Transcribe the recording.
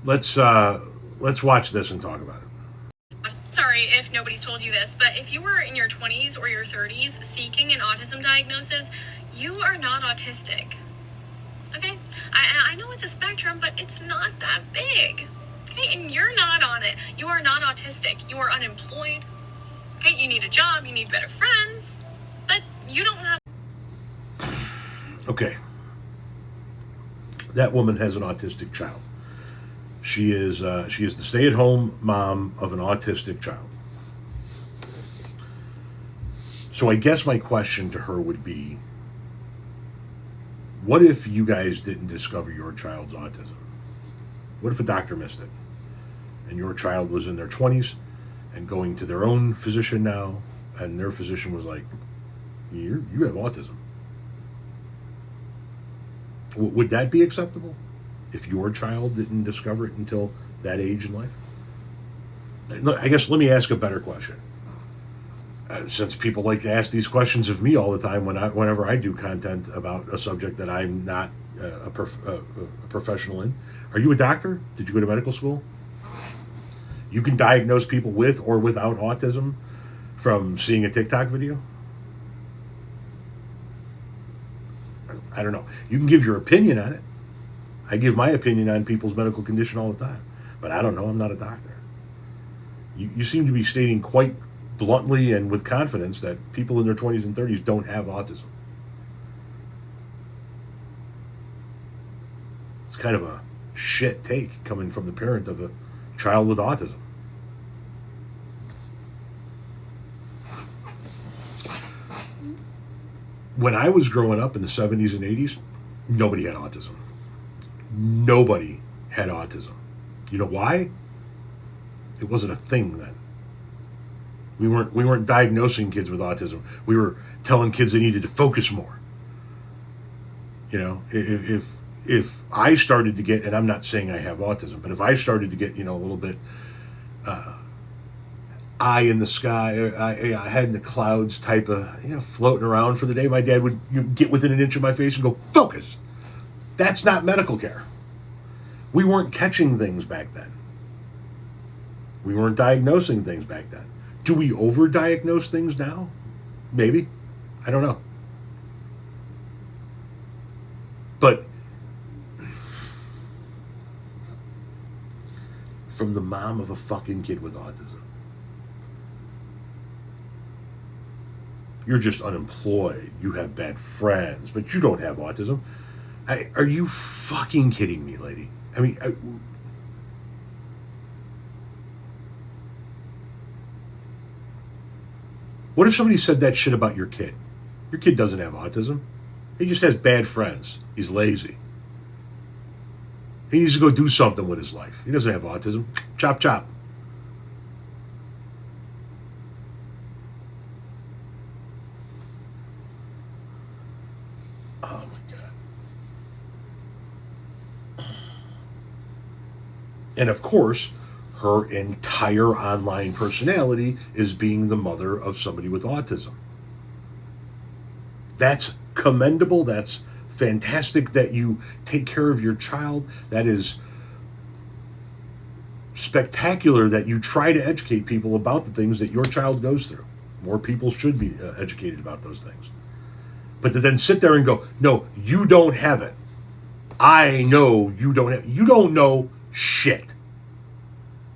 let's watch this and talk about it. Sorry if nobody's told you this, but if you were in your 20s or your 30s seeking an autism diagnosis, you are not autistic. Okay? I know it's a spectrum, but it's not that big. Okay? And you're not on it. You are not autistic. You are unemployed. Okay? You need a job, you need better friends, but you don't have. Okay. That woman has an autistic child. She is the stay-at-home mom of an autistic child. So I guess my question to her would be, what if you guys didn't discover your child's autism? What if a doctor missed it? And your child was in their 20s and going to their own physician now, and their physician was like, you have autism. Would that be acceptable if your child didn't discover it until that age in life? I guess let me ask a better question. Since people like to ask these questions of me all the time whenever I do content about a subject that I'm not a professional in, are you a doctor? Did you go to medical school? You can diagnose people with or without autism from seeing a TikTok video? I don't know. You can give your opinion on it. I give my opinion on people's medical condition all the time. But I don't know. I'm not a doctor. You seem to be stating quite bluntly and with confidence that people in their 20s and 30s don't have autism. It's kind of a shit take coming from the parent of a child with autism. When I was growing up in the 70s and 80s, nobody had autism. Nobody had autism. You know why? It wasn't a thing then. We weren't diagnosing kids with autism. We were telling kids they needed to focus more. You know, if I started to get, and I'm not saying I have autism, but if I started to get, a little bit eye in the sky, head in the clouds type of, floating around for the day, my dad would get within an inch of my face and go, focus. That's not medical care. We weren't catching things back then. We weren't diagnosing things back then. Do we overdiagnose things now? Maybe. I don't know. But from the mom of a fucking kid with autism, you're just unemployed. You have bad friends, but you don't have autism. Are you fucking kidding me, lady? I mean, what if somebody said that shit about your kid? Your kid doesn't have autism. He just has bad friends. He's lazy. He needs to go do something with his life. He doesn't have autism. Chop, chop. Oh, my God. And, of course, her entire online personality is being the mother of somebody with autism. That's commendable. That's fantastic that you take care of your child. That is spectacular that you try to educate people about the things that your child goes through. More people should be educated about those things. But to then sit there and go, no, you don't have it. I know you don't have it. You don't know shit.